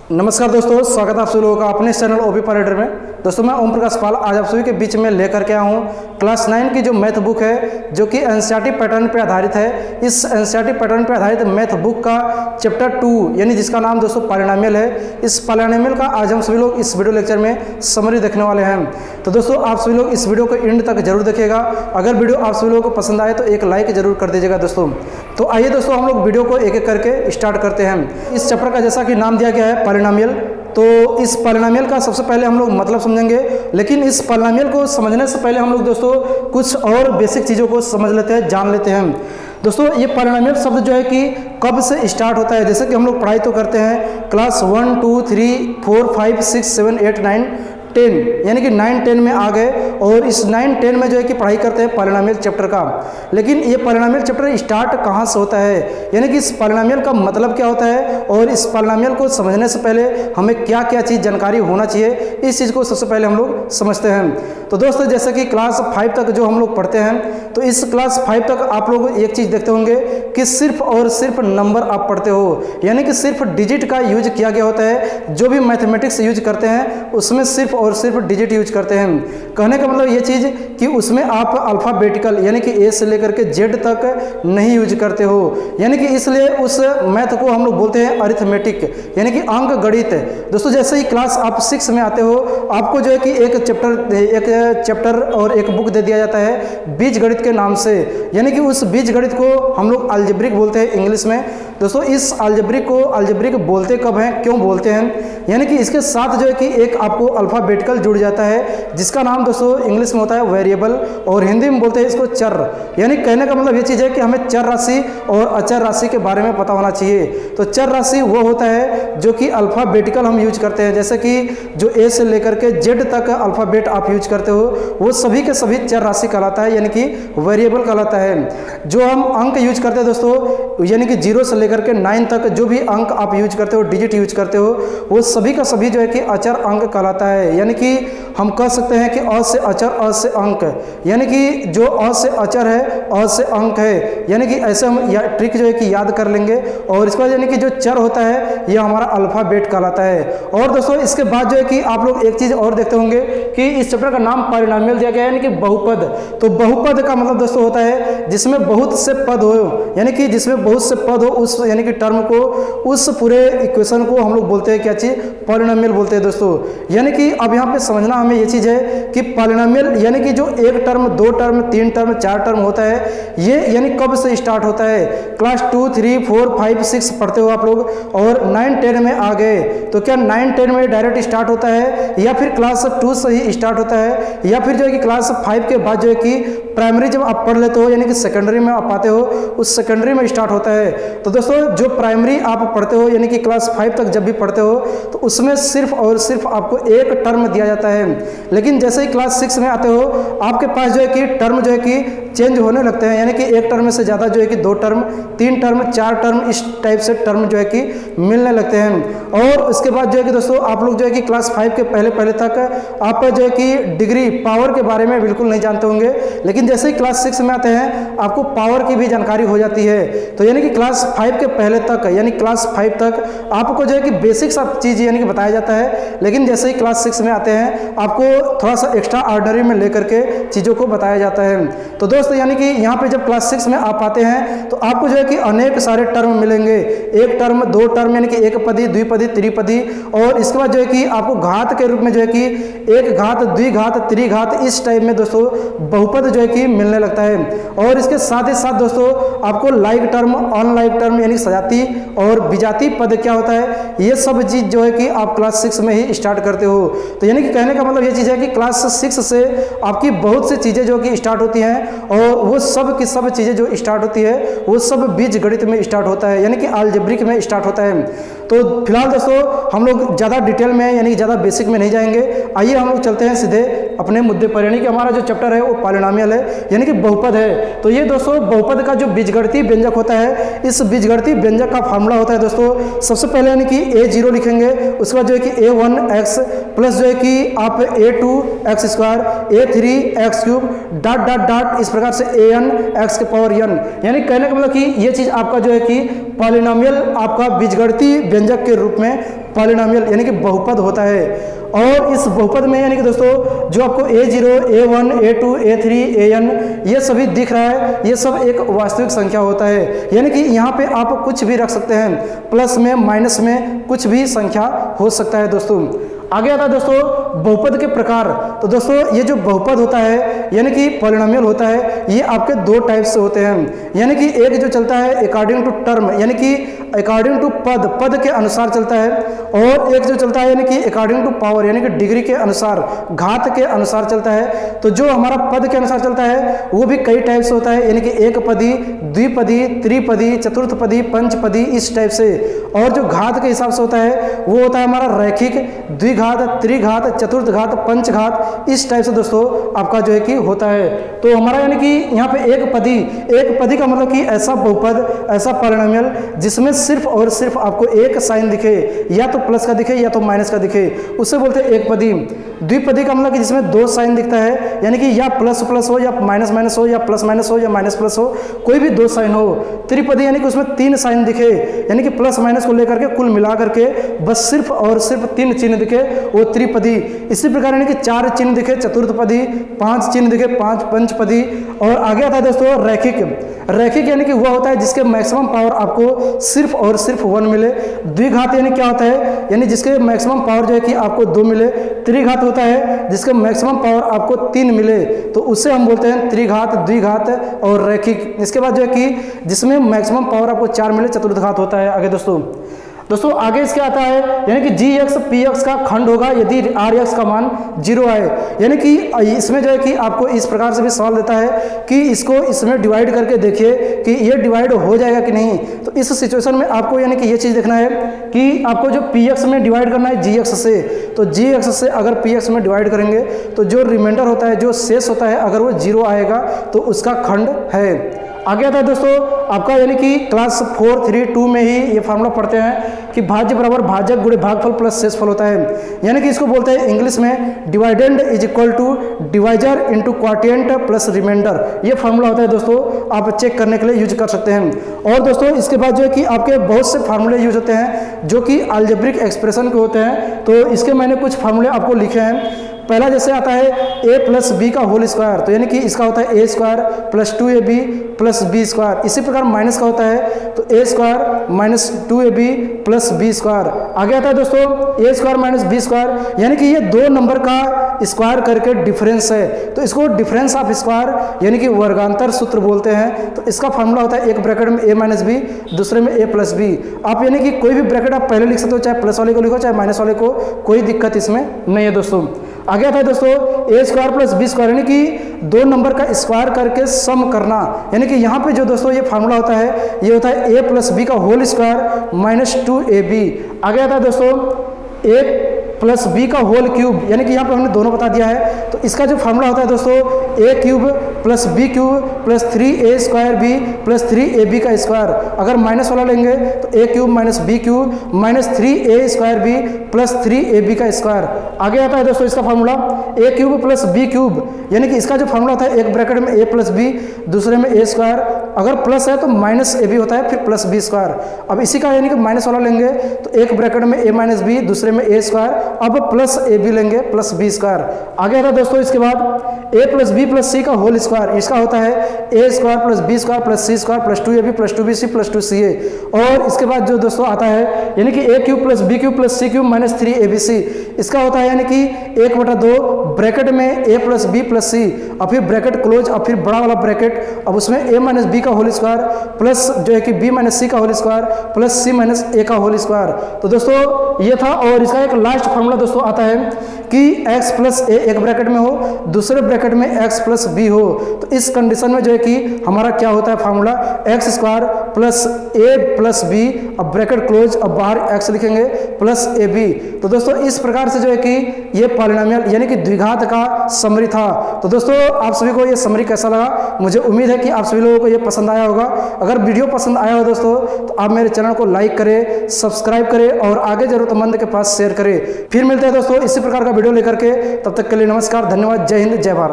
नमस्कार दोस्तों, स्वागत है आप सभी लोगों का अपने चैनल ओबी पॉइंटर में। दोस्तों मैं ओम प्रकाश पाल आज आप सभी के बीच में लेकर के आया हूँ क्लास 9 की जो मैथ बुक है जो कि एनसीईआरटी पैटर्न पे आधारित है। इस एनसीईआरटी पैटर्न पे आधारित मैथ बुक का चैप्टर 2 यानी जिसका नाम दोस्तों पॉलिनोमियल है। इस पॉलिनोमियल का आज हम सभी लोग इस वीडियो लेक्चर में समरी देखने वाले हैं। तो दोस्तों आप सभी लोग इस वीडियो को एंड तक जरूर देखिएगा। अगर वीडियो आप सभी लोगों को पसंद आए तो एक लाइक जरूर कर दीजिएगा दोस्तों। तो आइए दोस्तों हम लोग वीडियो को एक एक करके स्टार्ट करते हैं। इस चैप्टर का जैसा कि नाम दिया गया है पॉलिनोमियल, तो इस पॉलिनोमियल का सबसे पहले हम लोग मतलब समझेंगे। लेकिन इस पॉलिनोमियल को समझने से पहले हम लोग दोस्तों कुछ और बेसिक चीज़ों को समझ लेते हैं, जान लेते हैं। दोस्तों ये पॉलिनोमियल शब्द जो है कि कब से स्टार्ट होता है, जैसे कि हम लोग पढ़ाई तो करते हैं क्लास 1 2 3 4 5 6 7 8 9 10 यानी कि 9 10 में आ गए और इस 9 10 में जो है कि पढ़ाई करते हैं पॉलिनोमियल चैप्टर का। लेकिन ये पॉलिनोमियल चैप्टर स्टार्ट कहाँ से होता है, यानी कि इस पॉलिनोमियल का मतलब क्या होता है और इस पॉलिनोमियल को समझने से पहले हमें क्या क्या चीज़ जानकारी होना चाहिए, इस चीज़ को सबसे पहले हम लोग समझते हैं। तो दोस्तों जैसे कि क्लास 5 तक जो हम लोग पढ़ते हैं, तो इस क्लास 5 तक आप लोग एक चीज़ देखते होंगे कि सिर्फ और सिर्फ नंबर आप पढ़ते हो, यानी कि सिर्फ डिजिट का यूज किया गया होता है। जो भी मैथमेटिक्स यूज करते हैं उसमें सिर्फ और सिर्फ डिजिट यूज करते हैं। कहने का मतलब ये चीज़ कि उसमें आप अल्फ़ाबेटिकल यानी कि ए से लेकर के जेड तक नहीं यूज करते हो, यानी कि इसलिए उस मैथ को हम लोग बोलते हैं अरिथमेटिक यानी कि अंक गणित। दोस्तों जैसे ही क्लास आप 6 में आते हो, आपको जो है कि एक चैप्टर और एक बुक दे दिया जाता है बीज गणित के नाम से, यानी कि उस बीज गणित को हम लोग अलजेब्रिक बोलते हैं इंग्लिश में। दोस्तों इस अलजेब्रिक बोलते कब हैं, क्यों बोलते हैं, यानी कि इसके साथ जो है कि एक आपको अल्फ़ाबेटिकल जुड़ जाता है जिसका नाम दोस्तों इंग्लिश में होता है वेरिएबल और हिंदी में बोलते हैं इसको चर। यानी कहने का मतलब ये चीज़ है कि हमें चर राशि और अचर राशि के बारे में पता होना चाहिए। तो चर राशि वो होता है जो कि अल्फ़ाबेटिकल हम यूज करते हैं, जैसे कि जो ए से लेकर के जेड तक अल्फ़ाबेट आप यूज करते हो वो सभी के सभी चर राशि कहलाता है, यानी कि वेरिएबल कहलाता है। जो हम अंक यूज करते हैं दोस्तों, यानी कि 0 से लेकर के 9 तक जो भी अंक आप यूज करते हो, डिजिट यूज करते हो, वो सभी का सभी जो है कि अचर अंक कहलाता है। यानी कि हम कह सकते हैं कि अ से अचर अ से अंक, यानी कि जो अ से अचर है अ से अंक है, यानी कि ऐसे हम ट्रिक जो है कि याद कर लेंगे। और इसके बाद यानी कि जो चर होता है यह हमारा अल्फ़ाबेट कहलाता है। और दोस्तों इसके बाद जो है कि आप लोग एक चीज़ और देखते होंगे कि इस चैप्टर का नाम पॉलिनोमियल दिया गया है, यानी कि बहुपद। तो बहुपद का मतलब दोस्तों होता है जिसमें बहुत से पद हो, यानी कि जिसमें बहुत से पद हो उस यानी कि टर्म को, उस पूरे इक्वेशन को हम लोग बोलते हैं क्या चीज़, पॉलिनोमियल बोलते हैं दोस्तों। यानी कि अब यहाँ पे समझना हमें ये चीज़ है कि पॉलिनोमियल यानी कि जो एक टर्म, 2 टर्म, 3 टर्म, 4 टर्म होता है, ये यानी कब से स्टार्ट होता है। क्लास 2 3 4 5 6 पढ़ते हो आप लोग और 9 10 में आ गए, तो क्या 9 10 में डायरेक्ट स्टार्ट होता है या फिर क्लास 2 से ही स्टार्ट होता है, या फिर जो है कि क्लास 5 के बाद जो है कि प्राइमरी जब आप पढ़ लेते हो यानी कि सेकेंडरी में आप आते हो, उस सेकेंडरी में स्टार्ट होता है। तो दोस्तों जो प्राइमरी आप पढ़ते हो यानी कि क्लास 5 तक जब भी पढ़ते हो तो उसमें सिर्फ और सिर्फ आपको एक टर्म दिया जाता है। लेकिन जैसे ही क्लास 6 में आते हो आपके पास जो है कि टर्म जो है कि चेंज होने लगते हैं, यानी कि एक टर्म से ज़्यादा जो है कि 2 टर्म, 3 टर्म, 4 टर्म, इस टाइप से टर्म जो है कि मिलने लगते हैं। और उसके बाद जो है कि दोस्तों आप लोग जो है कि क्लास 5 के पहले तक आप जो है कि डिग्री पावर के बारे में बिल्कुल नहीं जानते होंगे, लेकिन जैसे ही क्लास 6 में आते हैं आपको पावर की भी जानकारी हो जाती है। तो यानी कि क्लास 5 के पहले तक यानी क्लास 5 तक आपको जो है कि बेसिक सब चीज़ यानी कि बताया जाता है, लेकिन जैसे ही क्लास 6 में आते हैं आपको थोड़ा सा एक्स्ट्रा ऑर्डिनरी में लेकर के चीज़ों को बताया जाता है। तो दोस्त यानी कि यहाँ पे जब क्लास 6 में आप आते हैं तो आपको जो है कि अनेक सारे टर्म मिलेंगे, एक टर्म, 2 टर्म यानी कि एक पदी, द्विपदी, त्रिपदी, और इसके बाद जो है कि आपको घात के रूप में जो है कि एक घात, द्विघात, त्रिघात, इस टाइप में दोस्तों बहुपद जो है कि मिलने लगता है। और इसके साथ ही साथ दोस्तों आपको लाइक टर्म, अनलाइक टर्म यानी सजाती और विजाती पद क्या होता है, ये सब चीज़ जो है कि आप क्लास 6 में ही स्टार्ट करते हो। तो यानी कि कहने का मतलब ये चीज़ है कि क्लास 6 से आपकी बहुत सी चीज़ें जो कि स्टार्ट होती हैं और वो सब की सब चीज़ें जो स्टार्ट होती है वो सब बीज गणित में स्टार्ट होता है, यानी कि अलजेब्रिक में स्टार्ट होता है। तो फिलहाल दोस्तों हम लोग ज़्यादा डिटेल में यानी कि ज़्यादा बेसिक में नहीं जाएंगे, आइए हम लोग चलते हैं सीधे अपने मुद्दे पर। यानी कि हमारा जो चैप्टर है वो पॉलिनोमियल है, यानी कि बहुपद है। तो ये दोस्तों बहुपद का जो बीजगणितीय व्यंजक होता है, इस बीजगणितीय व्यंजक का फार्मूला होता है दोस्तों, सबसे पहले यानी कि a0 लिखेंगे, उसके बाद जो है कि a1x प्लस जो है कि आप a2x square, a3x3 dot dot dot इस प्रकार से an x के पावर n, यानी कहने का मतलब कि ये चीज़ आपका जो है कि पॉलिनोमियल आपका बीजगणितीय व्यंजक के रूप में पॉलिनोमियल यानी कि बहुपद होता है। और इस बहुपद में यानी कि दोस्तों जो आपको a0, a1, a2, a3, an ये सभी दिख रहा है, ये सब एक वास्तविक संख्या होता है। यानी कि यहाँ पे आप कुछ भी रख सकते हैं, प्लस में माइनस में कुछ भी संख्या हो सकता है दोस्तों। आगे आता है दोस्तों बहुपद के प्रकार। तो दोस्तों ये जो बहुपद होता है यानी कि पॉलिनोमियल होता है, ये आपके दो टाइप से होते हैं। यानी कि एक जो चलता है अकॉर्डिंग टू टर्म यानी कि अकॉर्डिंग टू पद के अनुसार चलता है, और एक जो चलता है यानी कि अकॉर्डिंग टू पावर यानी कि डिग्री के अनुसार, घात के अनुसार चलता है। तो जो हमारा पद के अनुसार चलता है वो भी कई टाइप से होता है, यानी कि एक पदी, द्विपदी, त्रिपदी, चतुर्थपदी, पंचपदी, इस टाइप से। और जो घात के हिसाब से होता है वो होता है हमारा रैखिक, द्विघात, त्रिघात, चतुर्थघात, पंचघात, इस टाइप से दोस्तों आपका जो है कि होता है। तो हमारा यानी कि यहाँ पे एक पदी का मतलब कि ऐसा बहुपद, ऐसा पॉलिनोमियल जिसमें सिर्फ और सिर्फ आपको एक साइन दिखे, या तो प्लस का दिखे या तो माइनस का दिखे, उससे बोलते हैं एक पदी। द्विपदी का मतलब कि जिसमें दो साइन दिखता है, यानी कि या प्लस प्लस हो या माइनस माइनस हो या प्लस माइनस हो या माइनस प्लस हो, कोई भी दो साइन हो। त्रिपदी यानी कि उसमें तीन साइन दिखे, यानी कि प्लस माइनस को लेकर के कुल मिला करके बस सिर्फ और सिर्फ तीन चिन्ह दिखे, वो त्रिपदी। इसी प्रकार यानी कि चार चिन्ह दिखे चतुर्थपदी, पांच चिन्ह दिखे पांच पंचपदी। और आगे आता है दोस्तों रैखिक यानी कि वह होता है जिसके मैक्सिमम पावर आपको सिर्फ और सिर्फ 1 मिले। द्विघात यानी क्या होता है, यानी जिसके मैक्सिमम पावर जो है कि आपको 2 मिले। त्रिघात होता है जिसके मैक्सिमम पावर आपको 3 मिले, तो उससे हम बोलते हैं त्रिघात, द्विघात और रैखिक। इसके बाद जो है कि जिसमें मैक्सिमम पावर आपको 4 मिले, चतुर्थघात होता है। आगे दोस्तों आगे इसके आता है यानी कि जी एक्स पी एक्स का खंड होगा यदि आर एक्स का मान 0 आए। यानी कि इसमें जो है कि आपको इस प्रकार से भी सवाल देता है कि इसको इसमें डिवाइड करके देखिए कि ये डिवाइड हो जाएगा कि नहीं। तो इस सिचुएशन में आपको यानी कि ये चीज़ देखना है कि आपको जो पी एक्स में डिवाइड करना है जी एक्स से, तो जी एक्स से अगर पी एक्स में डिवाइड करेंगे तो जो रिमाइंडर होता है, जो शेष होता है, अगर वो 0 आएगा तो उसका खंड है। आगे आता है दोस्तों आपका यानी कि क्लास 4, 3, 2 में ही ये फार्मूला पढ़ते हैं कि भाज्य बराबर भाजक गुणे भागफल प्लस शेषफल होता है। यानी कि इसको बोलते हैं इंग्लिश में dividend is equal to divisor into quotient plus remainder. ये फार्मूला होता है दोस्तों, आप चेक करने के लिए यूज कर सकते हैं। और दोस्तों इसके बाद जो है कि आपके बहुत से फार्मूले यूज होते हैं जो कि अलजेब्रिक एक्सप्रेशन के होते हैं। तो इसके मैंने कुछ फार्मूले आपको लिखे हैं। पहला जैसे आता है a प्लस बी का होल स्क्वायर, तो यानी कि इसका होता है a square plus 2ab plus B square. इसी प्रकार माइनस का होता है तो a square minus 2ab plus B square. आगे आता है दोस्तों a square minus B square, यानी कि ये दो नंबर का स्क्वायर करके डिफरेंस है, तो इसको डिफरेंस ऑफ स्क्वायर यानी कि वर्गांतर सूत्र बोलते हैं। तो इसका फॉर्मूला होता है एक ब्रैकेट में a माइनस बी, दूसरे में a प्लस बी। आप यानी कि कोई भी ब्रैकेट आप पहले लिख सकते हो, चाहे प्लस वाले को लिखो चाहे माइनस वाले को, कोई दिक्कत इसमें नहीं है दोस्तों। आगे आता है दोस्तों ए स्क्वायर प्लस बी स्क्वायर, यानी कि दो नंबर का स्क्वायर करके सम करना। यानी कि यहाँ पे जो दोस्तों ये फार्मूला होता है, ये होता है ए प्लस बी का होल स्क्वायर माइनस 2ab। आगे आता है दोस्तों ए प्लस बी का होल क्यूब, यानी कि यहाँ पे हमने दोनों बता दिया है। तो इसका जो फार्मूला होता है दोस्तों a cube plus b cube plus 3a square b plus 3ab का स्क्वायर। अगर माइनस वाला लेंगे तो a cube minus b cube minus 3a square b plus 3ab का स्क्वायर। आगे आता है दोस्तों इसका formula a cube plus b cube, यानी कि इसका जो फार्मूला होता है एक ब्रैकेट में a प्लस बी, दूसरे में a स्क्वायर, अगर प्लस है तो माइनस ab होता है, फिर प्लस बी स्क्वायर। अब इसी का यानी कि माइनस वाला लेंगे तो एक ब्रैकेट में a माइनस बी, दूसरे में a स्क्वायर, अब प्लस ए बी लेंगे प्लस बी स्क्वायर। आगे आता है दोस्तों इसके बाद a plus b plus c का होल स्क्वायर, इसका होता है a square plus B square plus c square plus 2ab plus 2bc plus 2ca। और इसके बाद जो दोस्तों आता है यानी कि a cube plus b cube plus c cube minus 3abc, इसका होता है यानी कि 1/2 ब्रैकेट में a प्लस बी प्लस सी, और फिर ब्रैकेट क्लोज, और फिर बड़ा वाला ब्रैकेट, अब उसमें a माइनस बी का होल स्क्वायर प्लस जो है कि b माइनस सी का whole square plus c minus a का होल स्क्वायर। तो दोस्तों ये था। और इसका एक लास्ट फार्मूला दोस्तों आता है कि x प्लस a एक ब्रैकेट में हो, दूसरे ब्रैकेट में x प्लस b हो। तो इस कंडीशन में जो है कि हमारा क्या होता है formula x square plus a plus b, अब ब्रैकेट क्लोज, अब बाहर x लिखेंगे प्लस ab। तो दोस्तों इस प्रकार से जो है कि ये पॉलिनोमियल यानी कि द्विघात का समरी था। तो दोस्तों आप सभी को ये समरी कैसा लगा, मुझे उम्मीद है कि आप सभी लोगों को ये पसंद आया होगा। अगर वीडियो पसंद आया हो दोस्तों तो आप मेरे चैनल को लाइक करें, सब्सक्राइब करें और आगे जरूरतमंद के पास शेयर करें। फिर मिलते हैं दोस्तों इसी प्रकार का वीडियो लेकर के, तब तक के लिए नमस्कार, धन्यवाद, जय हिंद, जय भारत।